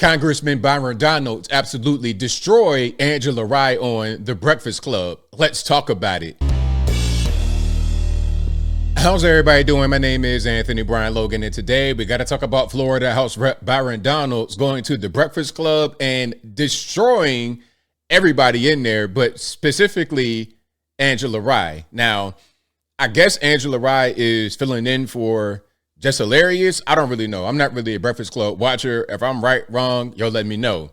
Congressman Byron absolutely destroy Angela Rye on The Breakfast Club. Let's talk about it. How's everybody doing? My name is Anthony Brian Logan, and today we got to talk about Florida House Rep Byron Donalds going to The Breakfast Club and destroying everybody in there, but specifically Angela Rye. Now, I guess Angela Rye is filling in for Just Hilarious. I don't really know. I'm not really a Breakfast Club watcher. If I'm right, wrong, you'll let me know.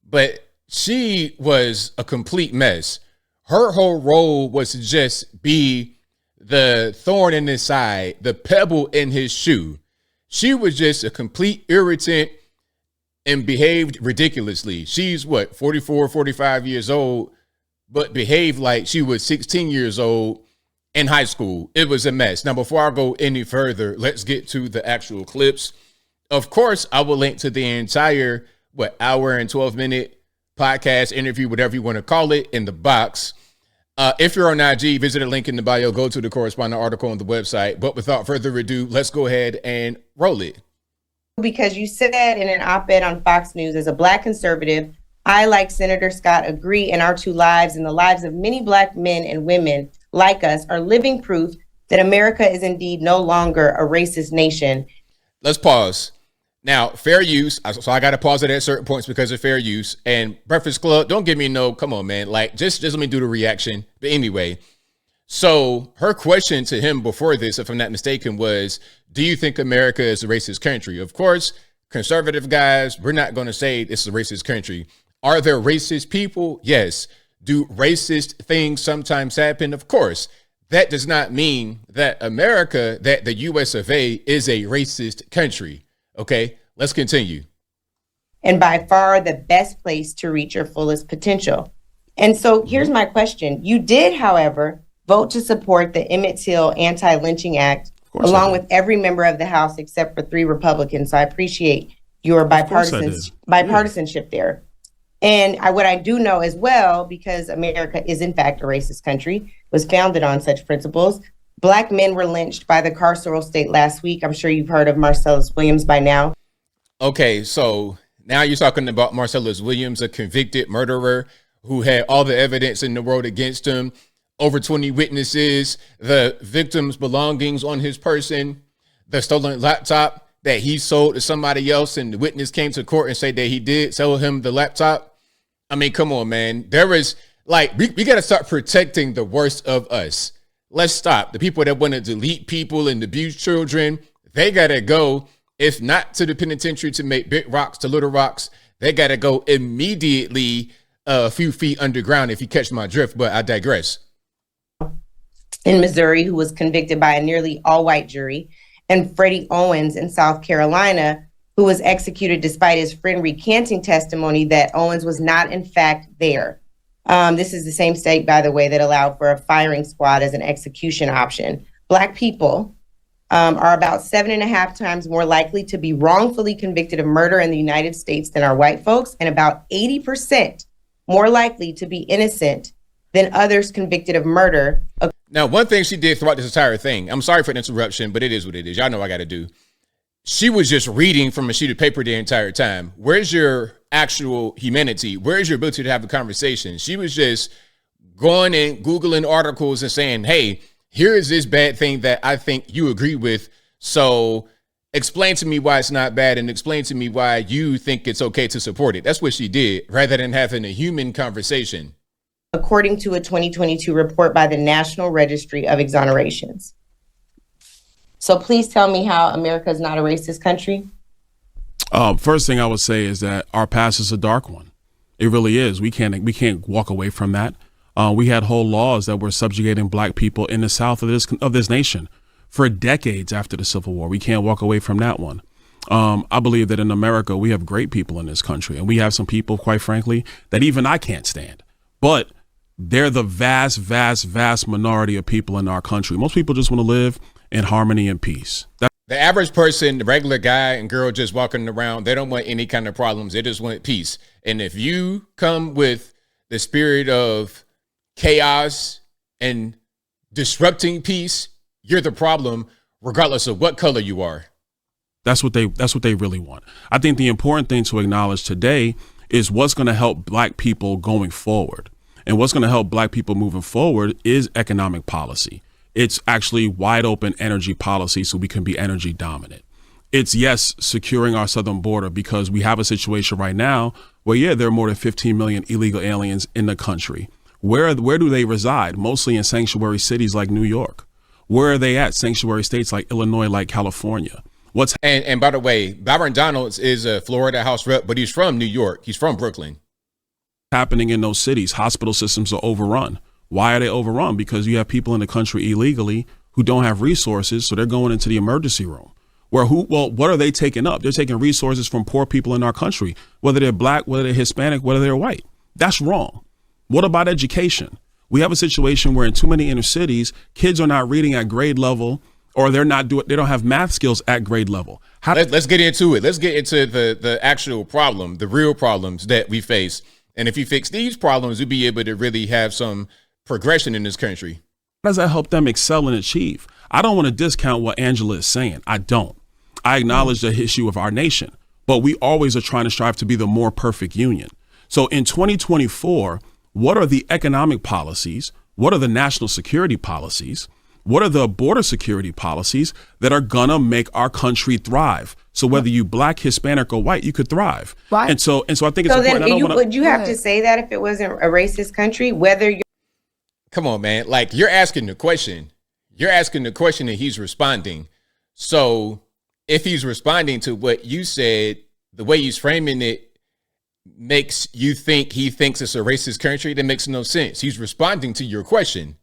But she was a complete mess. Her whole role was to just be the thorn in his side, the pebble in his shoe. She was just a complete irritant and behaved ridiculously. She's 44, 45 years old, but behaved like she was 16 years old in high school. It was a mess. Now, before I go any further, let's get to the actual clips. Of course, I will link to the entire, hour and 12-minute podcast interview, whatever you want to call it, in the box. If you're on IG, visit a link in the bio, go to the corresponding article on the website. But without further ado, let's go ahead and roll it. Because you said in an op-ed on Fox News, as a Black conservative, I, like Senator Scott, agree in our two lives and the lives of many Black men and women like us are living proof that America is indeed no longer a racist nation. Let's pause. Now, fair use. So I got to pause it at certain points because of fair use. And Breakfast Club, don't give me no, come on, man. Just let me do the reaction. But anyway, so her question to him before this, if I'm not mistaken, was, do you think America is a racist country? Of course, conservative guys, we're not going to say this is a racist country. Are there racist people? Yes. Do racist things sometimes happen? Of course. That does not mean that America, that the US of A, is a racist country. Okay, let's continue. And by far the best place to reach your fullest potential. And so here's my question. You did, however, vote to support the Emmett Till Anti-Lynching Act, along with every member of the House except for 3 Republicans. So I appreciate your bipartisanship there. And what I do know as well, because America is in fact a racist country, was founded on such principles. Black men were lynched by the carceral state last week. I'm sure you've heard of Marcellus Williams by now. Okay, so now you're talking about Marcellus Williams, a convicted murderer who had all the evidence in the world against him, over 20 witnesses, the victim's belongings on his person, the stolen laptop that he sold to somebody else, and the witness came to court and said that he did sell him the laptop. I mean, come on, man. There is, we got to start protecting the worst of us. Let's stop. The people that want to delete people and abuse children, they got to go, if not to the penitentiary to make big rocks to little rocks, they got to go immediately a few feet underground, if you catch my drift, but I digress. In Missouri, who was convicted by a nearly all-white jury, and Freddie Owens in South Carolina, who was executed despite his friend recanting testimony that Owens was not in fact there. This is the same state, by the way, that allowed for a firing squad as an execution option. Black people are about 7.5 times more likely to be wrongfully convicted of murder in the United States than are white folks, and about 80% more likely to be innocent than others convicted of murder. Now, one thing she did throughout this entire thing, I'm sorry for the interruption, but it is what it is. Y'all know what I got to do. She was just reading from a sheet of paper the entire time. Where's your actual humanity? Where's your ability to have a conversation? She was just going and Googling articles and saying, hey, here is this bad thing that I think you agree with. So explain to me why it's not bad and explain to me why you think it's okay to support it. That's what she did, rather than having a human conversation. According to a 2022 report by the National Registry of Exonerations. So please tell me how America is not a racist country. First thing I would say is that our past is a dark one. It really is. We can't walk away from that. We had whole laws that were subjugating Black people in the South of this nation for decades after the Civil War. We can't walk away from that one. I believe that in America, we have great people in this country, and we have some people, quite frankly, that even I can't stand. But they're the vast, vast, vast minority of people in our country. Most people just want to live in harmony and peace. The average person, the regular guy and girl just walking around, they don't want any kind of problems. They just want peace. And if you come with the spirit of chaos and disrupting peace, you're the problem, regardless of what color you are. That's what they really want. I think the important thing to acknowledge today is what's going to help black people going forward. And what's going to help black people moving forward is economic policy. It's actually wide open energy policy so we can be energy dominant. It's, yes, securing our southern border because we have a situation right now where, yeah, there are more than 15 million illegal aliens in the country. Where do they reside? Mostly in sanctuary cities like New York. Where are they at? Sanctuary states like Illinois, like California. And by the way, Byron Donalds is a Florida House rep, but he's from New York. He's from Brooklyn. Happening in those cities, hospital systems are overrun. Why are they overrun? Because you have people in the country illegally who don't have resources, so they're going into the emergency room. What are they taking up? They're taking resources from poor people in our country, whether they're black, whether they're Hispanic, whether they're white. That's wrong. What about education? We have a situation where in too many inner cities, kids are not reading at grade level, or they don't have math skills at grade level. Let's get into it. Let's get into the actual problem, the real problems that we face. And if you fix these problems, we'll be able to really have some progression in this country. How does that help them excel and achieve? I don't want to discount what Angela is saying. I don't. I acknowledge the issue of our nation, but we always are trying to strive to be the more perfect union. So in 2024, what are the economic policies? What are the national security policies? What are the border security policies that are gonna make our country thrive? So whether you black, Hispanic, or white, you could thrive. Why? And so I think it's so important. Then would you have to say that if it wasn't a racist country, whether you're... Come on, man. Like, you're asking the question. You're asking the question and he's responding. So if he's responding to what you said, the way he's framing it makes you think he thinks it's a racist country. That makes no sense. He's responding to your question.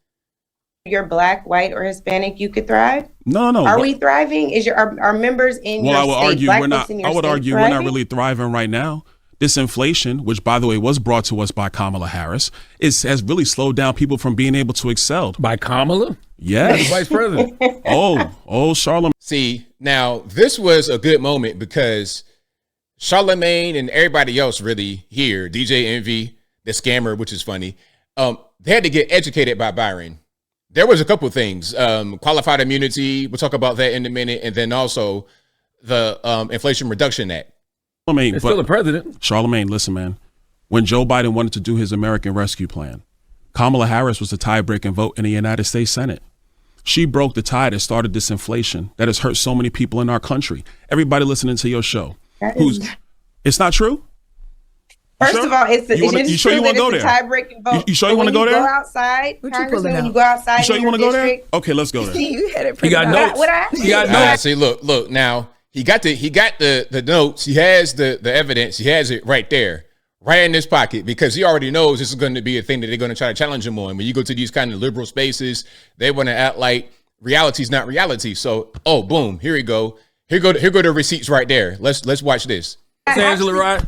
You're black, white, or Hispanic, you could thrive? No. Are we thriving? Are members in your state, I would argue we're not really thriving right now. This inflation, which by the way was brought to us by Kamala Harris, has really slowed down people from being able to excel. By Kamala? Yes. Vice president. Charlamagne. See, now this was a good moment because Charlamagne and everybody else really here, DJ Envy, the scammer, which is funny, they had to get educated by Byron. There was a couple of things, qualified immunity. We'll talk about that in a minute. And then also the Inflation Reduction Act. It's still the president. Charlamagne, listen, man. When Joe Biden wanted to do his American Rescue Plan, Kamala Harris was the tie-breaking vote in the United States Senate. She broke the tie that started this inflation that has hurt so many people in our country. Everybody listening to your show. It's not true? First of all, it's you sure you want to go there? Tie-breaking vote. You sure you want to go there? Go outside, Congressman. When you go outside, you sure you want to go there? Okay, let's go there. You had it. He got notes. He got notes. See, look. Now he got the notes. He has the evidence. He has it right there, right in his pocket, because he already knows this is going to be a thing that they're going to try to challenge him on. When you go to these kind of liberal spaces, they want to act like reality's not reality. So, boom, here we go. Here go the receipts right there. Let's watch this. Angela, right?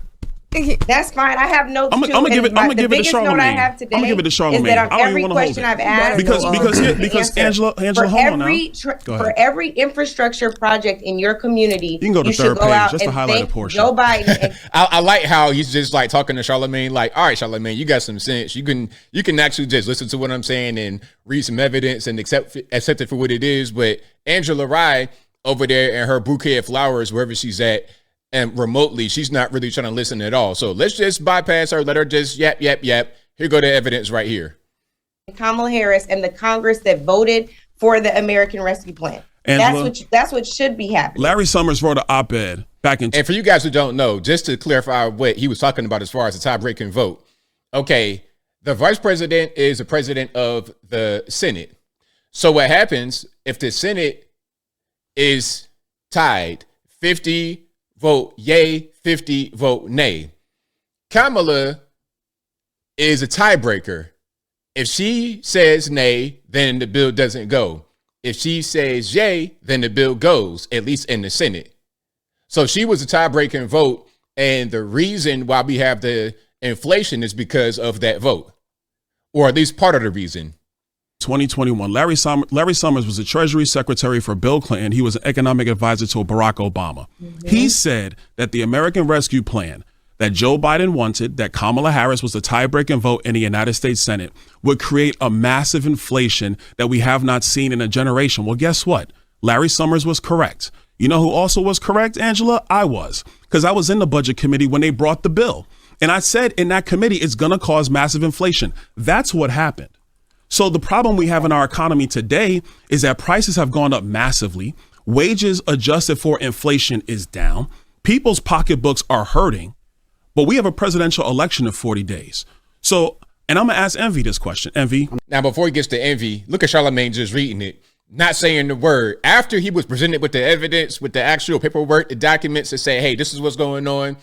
That's fine. I have notes too. I'm gonna give it to Charlamagne. The biggest note I have today is that on every question I've asked, because Angela, hold on now. For every infrastructure project in your community, you can go to third page just to highlight a portion. Joe Biden. I like how he's just like talking to Charlamagne, like, all right, Charlamagne, you got some sense. You can actually just listen to what I'm saying and read some evidence and accept it for what it is. But Angela Rye over there and her bouquet of flowers, wherever she's at, and remotely, she's not really trying to listen at all. So let's just bypass her. Let her just yap. Here go the evidence right here. Kamala Harris and the Congress that voted for the American Rescue Plan. Angela, that's what should be happening. Larry Summers wrote an op-ed back in. And for you guys who don't know, just to clarify what he was talking about as far as the tie-breaking vote. Okay, the vice president is the president of the Senate. So what happens if the Senate is tied 50 vote yay, 50 vote nay? Kamala is a tiebreaker. If she says nay, then the bill doesn't go. If she says yay, then the bill goes, at least in the Senate. So she was a tie-breaking vote, and the reason why we have the inflation is because of that vote, or at least part of the reason. 2021, Larry Summers was the Treasury Secretary for Bill Clinton. He was an economic advisor to Barack Obama. Mm-hmm. He said that the American Rescue Plan that Joe Biden wanted, that Kamala Harris was the tie-breaking vote in the United States Senate, would create a massive inflation that we have not seen in a generation. Well, guess what? Larry Summers was correct. You know who also was correct, Angela? I was, because I was in the budget committee when they brought the bill. And I said in that committee, it's going to cause massive inflation. That's what happened. So the problem we have in our economy today is that prices have gone up massively. Wages adjusted for inflation is down. People's pocketbooks are hurting. But we have a presidential election in 40 days. So, and I'm going to ask Envy this question. Envy. Now, before he gets to Envy, look at Charlamagne just reading it. Not saying the word. After he was presented with the evidence, with the actual paperwork, the documents that say, hey, this is what's going on,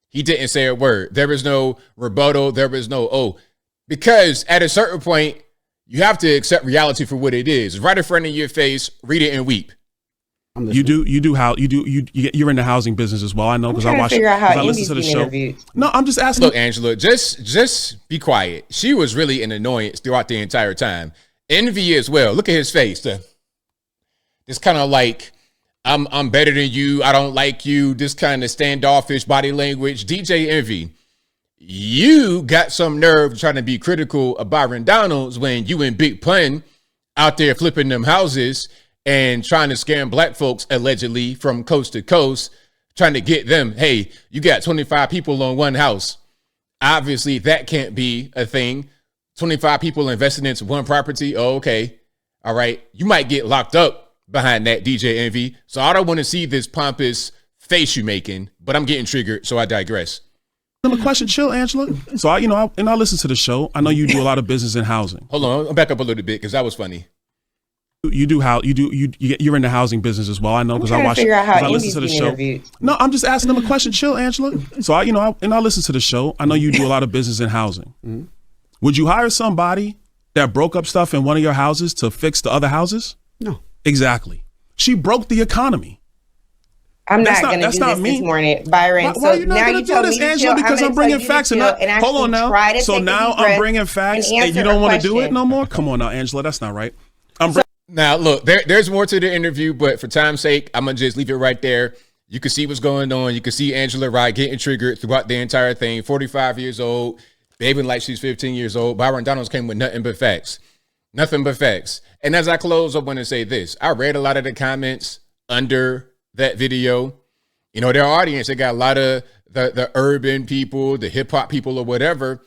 he didn't say a word. There was no rebuttal. There was no, because at a certain point, you have to accept reality for what it is. Right in front of your face, read it and weep. You're in the housing business as well. I know because I watch. I listen to the show. Interviewed. No, I'm just asking. Look, Angela, just be quiet. She was really an annoyance throughout the entire time. Envy as well. Look at his face. It's kind of like, I'm better than you. I don't like you. This kind of standoffish body language. DJ Envy, you got some nerve trying to be critical of Byron Donalds when you and Big Pun out there flipping them houses and trying to scam black folks allegedly from coast to coast, trying to get them, hey, you got 25 people on one house. Obviously, that can't be a thing. 25 people invested into one property. Oh, okay. All right. You might get locked up behind that, DJ Envy. So I don't want to see this pompous face you making, but I'm getting triggered, so I digress. A question, chill, Angela. So I listen to the show. I know you do a lot of business in housing. Hold on, I'll back up a little bit because that was funny. You're in the housing business as well. I know because I watch. I listen to the show. Interviewed. No, I'm just asking them a question, chill, Angela. So I listen to the show. I know you do a lot of business in housing. Mm-hmm. Would you hire somebody that broke up stuff in one of your houses to fix the other houses? No. Exactly. She broke the economy. I'm not going to do this morning, Byron. Why are you not going to do this, Angela? Because I'm bringing facts. Hold on now. So now I'm bringing facts and you don't want to do it no more? Come on now, Angela. That's not right. Now, look, there's more to the interview, but for time's sake, I'm going to just leave it right there. You can see what's going on. You can see Angela Rye getting triggered throughout the entire thing. 45 years old, behaving like she's 15 years old. Byron Donalds came with nothing but facts. Nothing but facts. And as I close, I want to say this. I read a lot of the comments under that video. You know, their audience, they got a lot of the urban people, the hip hop people or whatever.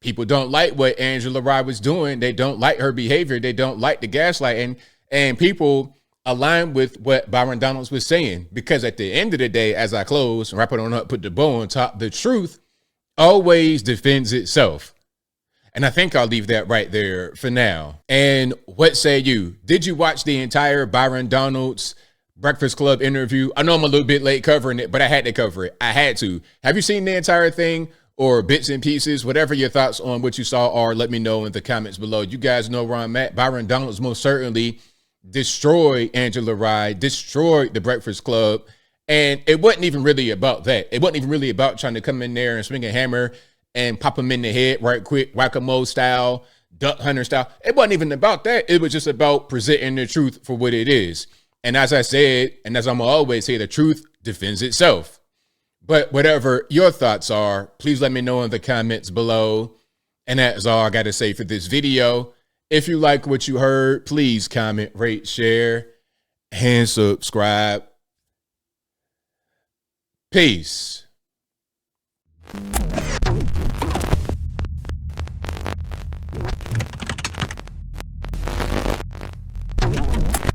People don't like what Angela Rye was doing. They don't like her behavior. They don't like the gaslighting. And people align with what Byron Donalds was saying. Because at the end of the day, as I close, wrap it on up, put the bow on top, the truth always defends itself. And I think I'll leave that right there for now. And what say you? Did you watch the entire Byron Donalds Breakfast Club interview? I know I'm a little bit late covering it, but I had to cover it. I had to. Have you seen the entire thing or bits and pieces? Whatever your thoughts on what you saw are, let me know in the comments below. You guys know where I'm at. Byron Donalds most certainly destroyed Angela Rye, destroyed the Breakfast Club. And it wasn't even really about that. It wasn't even really about trying to come in there and swing a hammer and pop him in the head right quick, whack-a-mole style, duck hunter style. It wasn't even about that. It was just about presenting the truth for what it is. And as I said, and as I'm always say, the truth defends itself. But whatever your thoughts are, please let me know in the comments below. And that's all I got to say for this video. If you like what you heard, please comment, rate, share, and subscribe. Peace.